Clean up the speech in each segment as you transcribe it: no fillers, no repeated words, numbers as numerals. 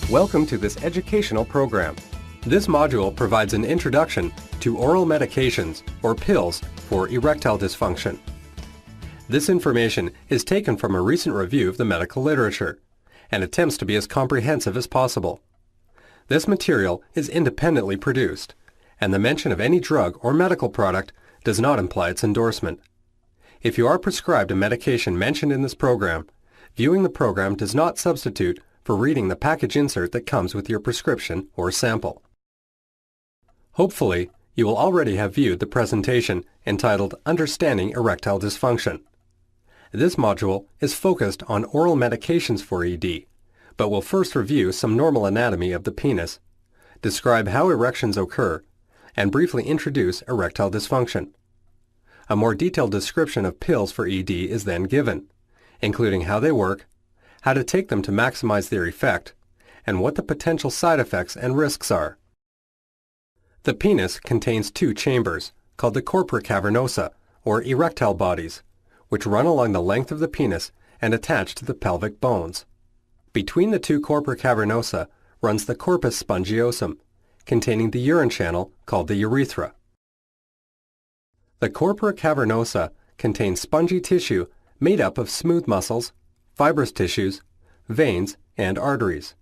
Welcome to this educational program. This module provides an introduction to oral medications or pills for erectile dysfunction. This information is taken from a recent review of the medical literature and attempts to be as comprehensive as possible. This material is independently produced, and the mention of any drug or medical product does not imply its endorsement. If you are prescribed a medication mentioned in this program, viewing the program does not substitute for reading the package insert that comes with your prescription or sample. Hopefully, you will already have viewed the presentation entitled Understanding Erectile Dysfunction. This module is focused on oral medications for ED, but will first review some normal anatomy of the penis, describe how erections occur, and briefly introduce erectile dysfunction. A more detailed description of pills for ED is then given, including how they work, how to take them to maximize their effect, and what the potential side effects and risks are. The penis contains two chambers, called the corpora cavernosa, or erectile bodies, which run along the length of the penis and attach to the pelvic bones. Between the two corpora cavernosa runs the corpus spongiosum, containing the urine channel called the urethra. The corpora cavernosa contains spongy tissue made up of smooth muscles, fibrous tissues, veins, and arteries.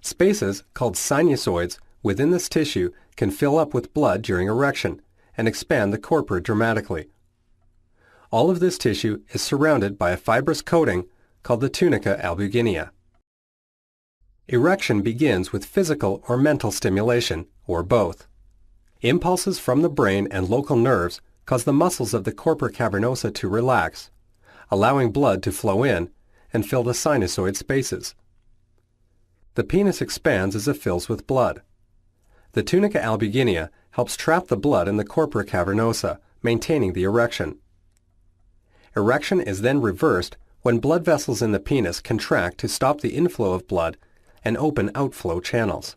Spaces called sinusoids within this tissue can fill up with blood during erection and expand the corpora dramatically. All of this tissue is surrounded by a fibrous coating called the tunica albuginea. Erection begins with physical or mental stimulation, or both. Impulses from the brain and local nerves cause the muscles of the corpora cavernosa to relax, allowing blood to flow in and fill the sinusoid spaces. The penis expands as it fills with blood. The tunica albuginea helps trap the blood in the corpora cavernosa, maintaining the erection. Erection is then reversed when blood vessels in the penis contract to stop the inflow of blood and open outflow channels.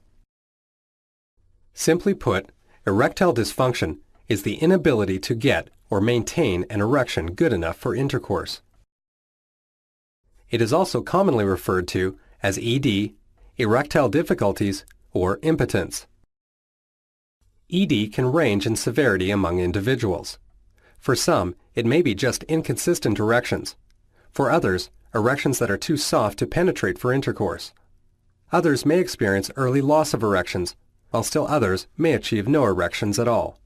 Simply put, erectile dysfunction is the inability to get or maintain an erection good enough for intercourse. It is also commonly referred to as ED, erectile difficulties, or impotence. ED can range in severity among individuals. For some, it may be just inconsistent erections. For others, erections that are too soft to penetrate for intercourse. Others may experience early loss of erections, while still others may achieve no erections at all.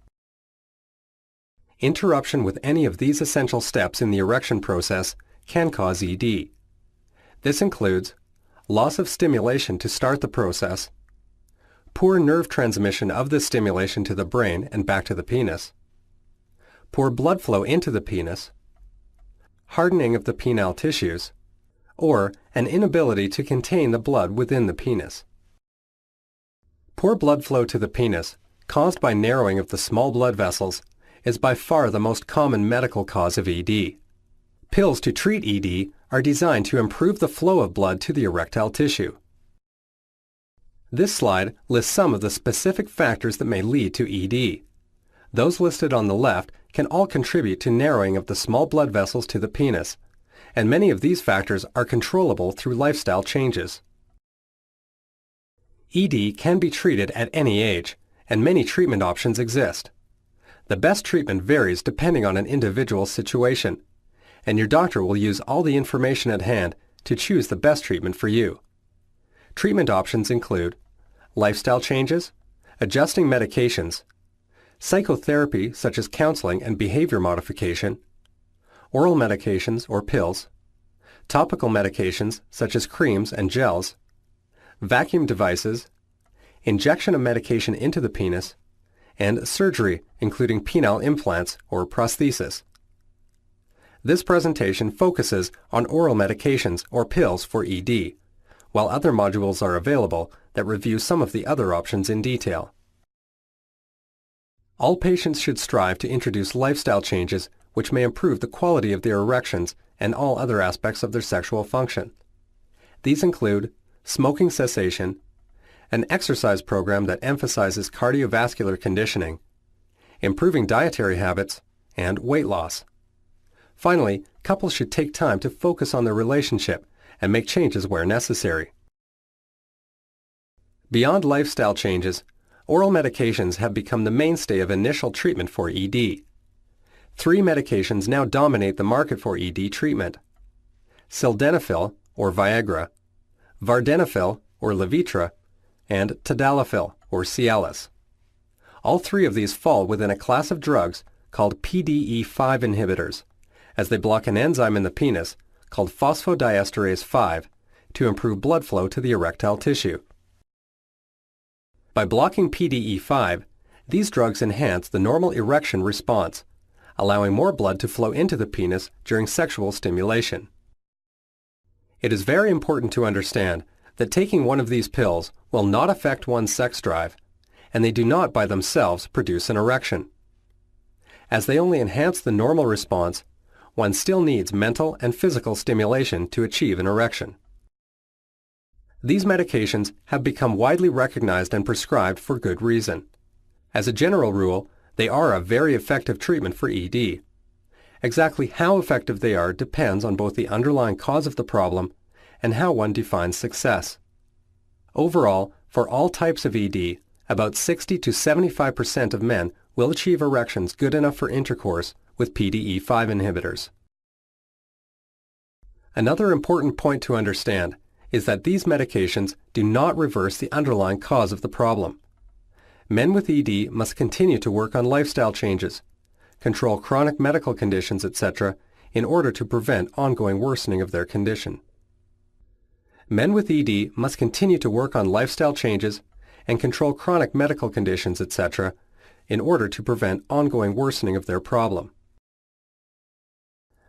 Interruption with any of these essential steps in the erection process can cause ED. This includes loss of stimulation to start the process, poor nerve transmission of this stimulation to the brain and back to the penis, poor blood flow into the penis, hardening of the penile tissues, or an inability to contain the blood within the penis. Poor blood flow to the penis, caused by narrowing of the small blood vessels, is by far the most common medical cause of ED. Pills to treat ED are designed to improve the flow of blood to the erectile tissue. This slide lists some of the specific factors that may lead to ED. Those listed on the left can all contribute to narrowing of the small blood vessels to the penis, and many of these factors are controllable through lifestyle changes. ED can be treated at any age, and many treatment options exist. The best treatment varies depending on an individual's situation, and your doctor will use all the information at hand to choose the best treatment for you. Treatment options include lifestyle changes, adjusting medications, psychotherapy such as counseling and behavior modification, oral medications or pills, topical medications such as creams and gels, vacuum devices, injection of medication into the penis, and surgery including penile implants or prosthesis. This presentation focuses on oral medications or pills for ED, while other modules are available that review some of the other options in detail. All patients should strive to introduce lifestyle changes which may improve the quality of their erections and all other aspects of their sexual function. These include smoking cessation, an exercise program that emphasizes cardiovascular conditioning, improving dietary habits, and weight loss. Finally, couples should take time to focus on their relationship and make changes where necessary. Beyond lifestyle changes, oral medications have become the mainstay of initial treatment for ED. 3 medications now dominate the market for ED treatment: sildenafil, or Viagra, vardenafil, or Levitra, and tadalafil, or Cialis. All 3 of these fall within a class of drugs called PDE5 inhibitors, as they block an enzyme in the penis called phosphodiesterase 5 to improve blood flow to the erectile tissue. By blocking PDE5, these drugs enhance the normal erection response, allowing more blood to flow into the penis during sexual stimulation. It is very important to understand that taking one of these pills will not affect one's sex drive, and they do not by themselves produce an erection. As they only enhance the normal response, one still needs mental and physical stimulation to achieve an erection. These medications have become widely recognized and prescribed for good reason. As a general rule, they are a very effective treatment for ED. Exactly how effective they are depends on both the underlying cause of the problem and how one defines success. Overall, for all types of ED, about 60 to 75% of men will achieve erections good enough for intercourse with PDE5 inhibitors. Another important point to understand is that these medications do not reverse the underlying cause of the problem. Men with ED must continue to work on lifestyle changes, control chronic medical conditions, etc., in order to prevent ongoing worsening of their condition. Men with ED must continue to work on lifestyle changes and control chronic medical conditions, etc., in order to prevent ongoing worsening of their problem.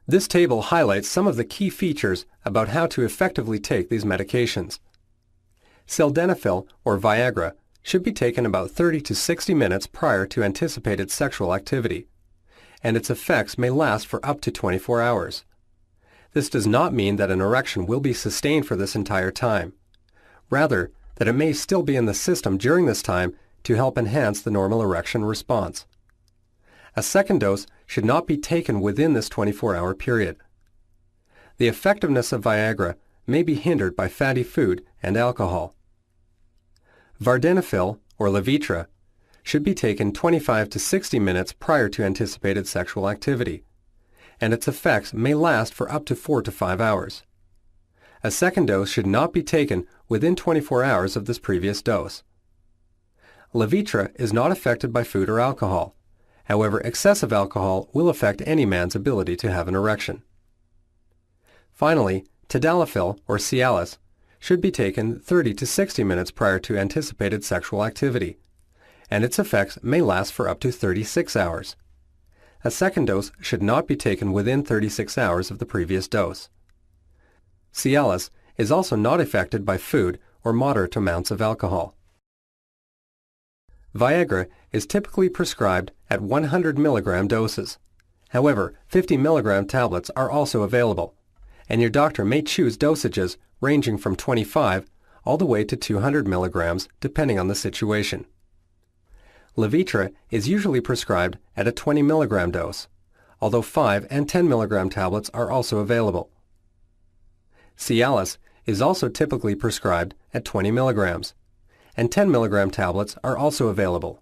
This table highlights some of the key features about how to effectively take these medications. Sildenafil, or Viagra, should be taken about 30 to 60 minutes prior to anticipated sexual activity, and its effects may last for up to 24 hours. This does not mean that an erection will be sustained for this entire time. Rather, that it may still be in the system during this time to help enhance the normal erection response. A second dose should not be taken within this 24-hour period. The effectiveness of Viagra may be hindered by fatty food and alcohol. Vardenafil, or Levitra, should be taken 25 to 60 minutes prior to anticipated sexual activity, and its effects may last for up to 4 to 5 hours. A second dose should not be taken within 24 hours of this previous dose. Levitra is not affected by food or alcohol. However, excessive alcohol will affect any man's ability to have an erection. Finally, tadalafil, or Cialis, should be taken 30 to 60 minutes prior to anticipated sexual activity, and its effects may last for up to 36 hours. A second dose should not be taken within 36 hours of the previous dose. Cialis is also not affected by food or moderate amounts of alcohol. Viagra is typically prescribed at 100 mg doses. However, 50 mg tablets are also available, and your doctor may choose dosages ranging from 25 all the way to 200 mg depending on the situation. Levitra is usually prescribed at a 20 mg dose, although 5 and 10 mg tablets are also available. Cialis is also typically prescribed at 20 mg, and 10 mg tablets are also available.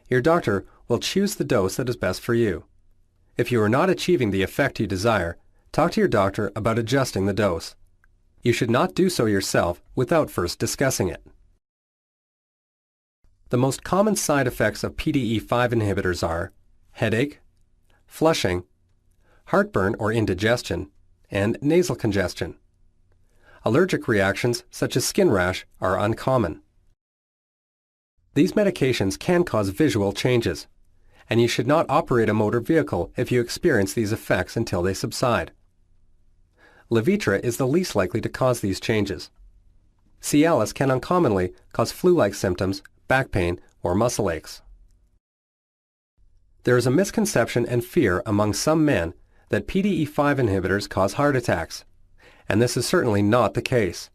Your doctor will choose the dose that is best for you. If you are not achieving the effect you desire, talk to your doctor about adjusting the dose. You should not do so yourself without first discussing it. The most common side effects of PDE5 inhibitors are headache, flushing, heartburn or indigestion, and nasal congestion. Allergic reactions such as skin rash are uncommon. These medications can cause visual changes, and you should not operate a motor vehicle if you experience these effects until they subside. Levitra is the least likely to cause these changes. Cialis can uncommonly cause flu-like symptoms, back pain, or muscle aches. There is a misconception and fear among some men that PDE5 inhibitors cause heart attacks, and this is certainly not the case.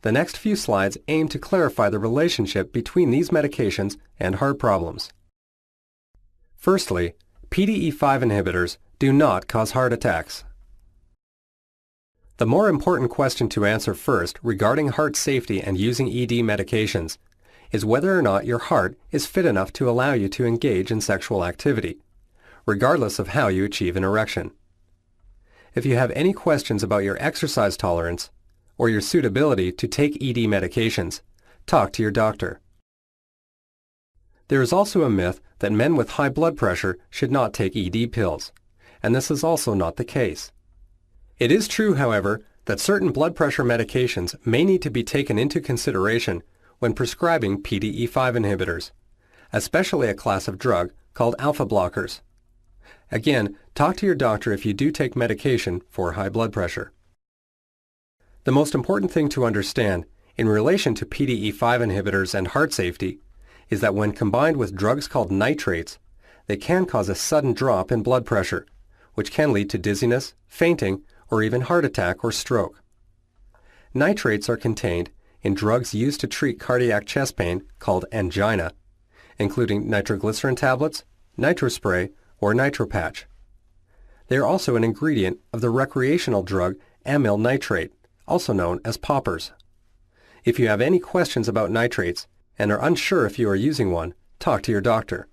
The next few slides aim to clarify the relationship between these medications and heart problems. Firstly, PDE5 inhibitors do not cause heart attacks. The more important question to answer first regarding heart safety and using ED medications is whether or not your heart is fit enough to allow you to engage in sexual activity, regardless of how you achieve an erection. If you have any questions about your exercise tolerance or your suitability to take ED medications, talk to your doctor. There is also a myth that men with high blood pressure should not take ED pills, and this is also not the case. It is true, however, that certain blood pressure medications may need to be taken into consideration when prescribing PDE5 inhibitors, especially a class of drug called alpha blockers. Again, talk to your doctor if you do take medication for high blood pressure. The most important thing to understand in relation to PDE5 inhibitors and heart safety is that when combined with drugs called nitrates, they can cause a sudden drop in blood pressure, which can lead to dizziness, fainting, or even heart attack or stroke. Nitrates are contained in drugs used to treat cardiac chest pain called angina, including nitroglycerin tablets, nitrospray, or nitropatch. They are also an ingredient of the recreational drug amyl nitrate, also known as poppers. If you have any questions about nitrates and are unsure if you are using one, talk to your doctor.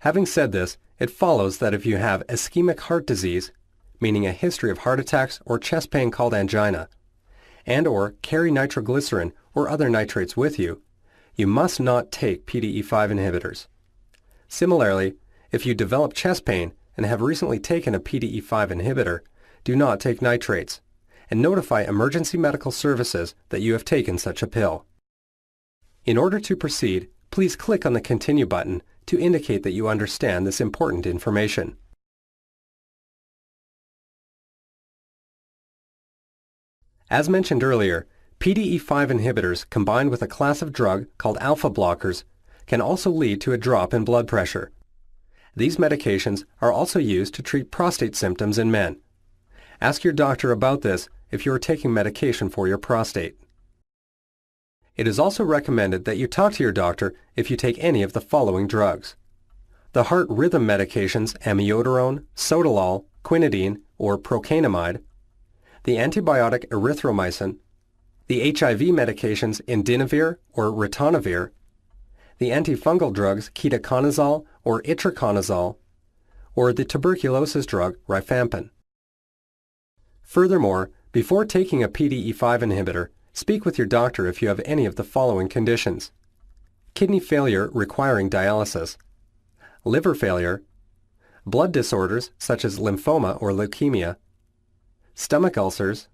Having said this, it follows that if you have ischemic heart disease, meaning a history of heart attacks or chest pain called angina, and/or carry nitroglycerin or other nitrates with you, you must not take PDE5 inhibitors. Similarly, if you develop chest pain and have recently taken a PDE5 inhibitor, do not take nitrates, and notify emergency medical services that you have taken such a pill. In order to proceed, please click on the Continue button to indicate that you understand this important information. As mentioned earlier, PDE5 inhibitors combined with a class of drug called alpha blockers can also lead to a drop in blood pressure. These medications are also used to treat prostate symptoms in men. Ask your doctor about this if you are taking medication for your prostate. It is also recommended that you talk to your doctor if you take any of the following drugs: the heart rhythm medications amiodarone, sotalol, quinidine, or procainamide, the antibiotic erythromycin, the HIV medications indinavir or ritonavir, the antifungal drugs ketoconazole or itraconazole, or the tuberculosis drug rifampin. Furthermore, before taking a PDE5 inhibitor, speak with your doctor if you have any of the following conditions: kidney failure requiring dialysis, liver failure, blood disorders such as lymphoma or leukemia, stomach ulcers,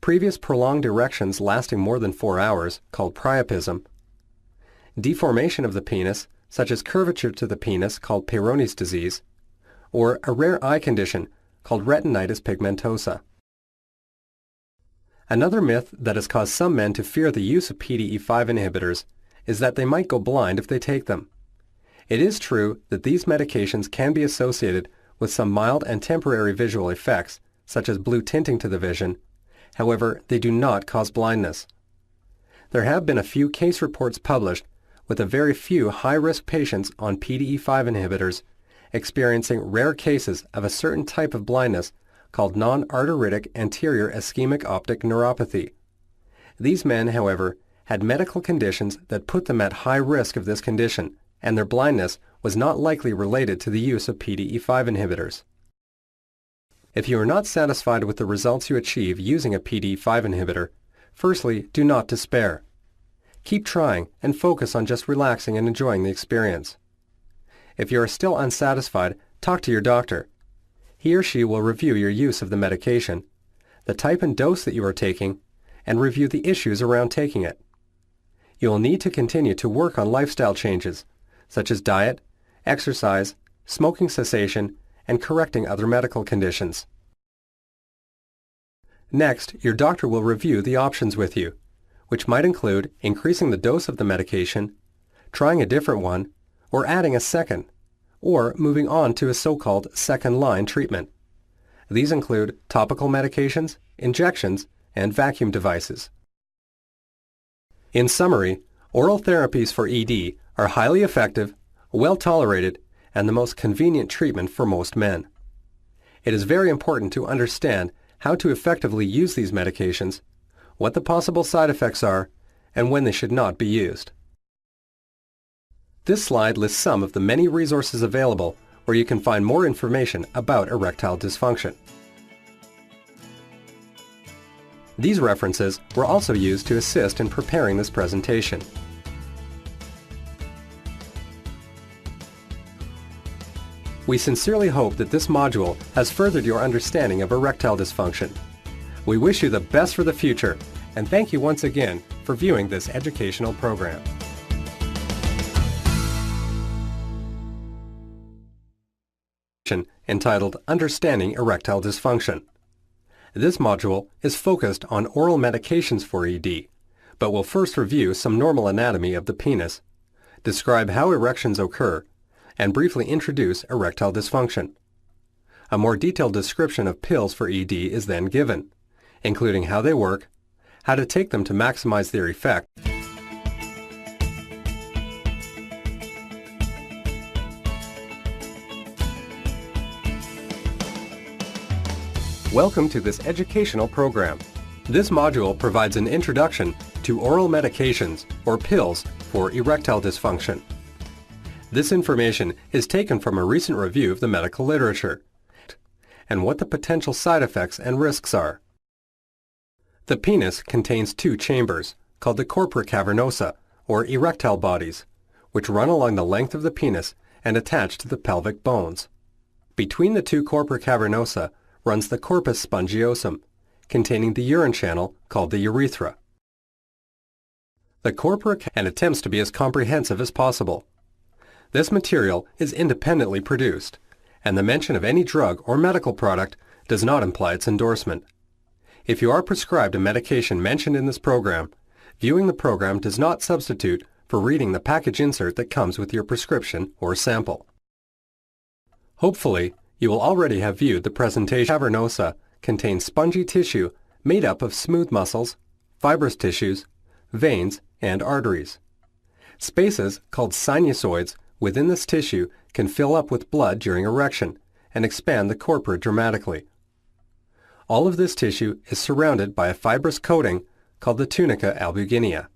previous prolonged erections lasting more than 4 hours called priapism, deformation of the penis such as curvature to the penis called Peyronie's disease, or a rare eye condition called retinitis pigmentosa. Another myth that has caused some men to fear the use of PDE5 inhibitors is that they might go blind if they take them. It is true that these medications can be associated with some mild and temporary visual effects, such as blue tinting to the vision. However, they do not cause blindness. There have been a few case reports published with a very few high-risk patients on PDE5 inhibitors experiencing rare cases of a certain type of blindness called non-arteritic anterior ischemic optic neuropathy. These men, however, had medical conditions that put them at high risk of this condition, and their blindness was not likely related to the use of PDE5 inhibitors. If you are not satisfied with the results you achieve using a PDE5 inhibitor, firstly, do not despair. Keep trying and focus on just relaxing and enjoying the experience. If you are still unsatisfied, talk to your doctor. He or she will review your use of the medication, the type and dose that you are taking, and review the issues around taking it. You will need to continue to work on lifestyle changes, such as diet, exercise, smoking cessation, and correcting other medical conditions. Next, your doctor will review the options with you, which might include increasing the dose of the medication, trying a different one, or adding a second, or moving on to a so-called second-line treatment. These include topical medications, injections, and vacuum devices. In summary, oral therapies for ED are highly effective, well tolerated, and the most convenient treatment for most men. It is very important to understand how to effectively use these medications, what the possible side effects are, and when they should not be used. This slide lists some of the many resources available where you can find more information about erectile dysfunction. These references were also used to assist in preparing this presentation. We sincerely hope that this module has furthered your understanding of erectile dysfunction. We wish you the best for the future, and thank you once again for viewing this educational program. Entitled Understanding Erectile Dysfunction. This module is focused on oral medications for ED, but will first review some normal anatomy of the penis, describe how erections occur, and briefly introduce erectile dysfunction. A more detailed description of pills for ED is then given, including how they work, how to take them to maximize their effect, Welcome to this educational program. This module provides an introduction to oral medications or pills for erectile dysfunction. This information is taken from a recent review of the medical literature and what the potential side effects and risks are. The penis contains two chambers called the corpora cavernosa or erectile bodies, which run along the length of the penis and attach to the pelvic bones. Between the two corpora cavernosa runs the corpus spongiosum, containing the urine channel called the urethra. The corpora and attempts to be as comprehensive as possible. This material is independently produced, and the mention of any drug or medical product does not imply its endorsement. If you are prescribed a medication mentioned in this program, viewing the program does not substitute for reading the package insert that comes with your prescription or sample. Hopefully, you will already have viewed the presentation. Cavernosa contains spongy tissue made up of smooth muscles, fibrous tissues, veins, and arteries. Spaces called sinusoids within this tissue can fill up with blood during erection and expand the corpora dramatically. All of this tissue is surrounded by a fibrous coating called the tunica albuginea.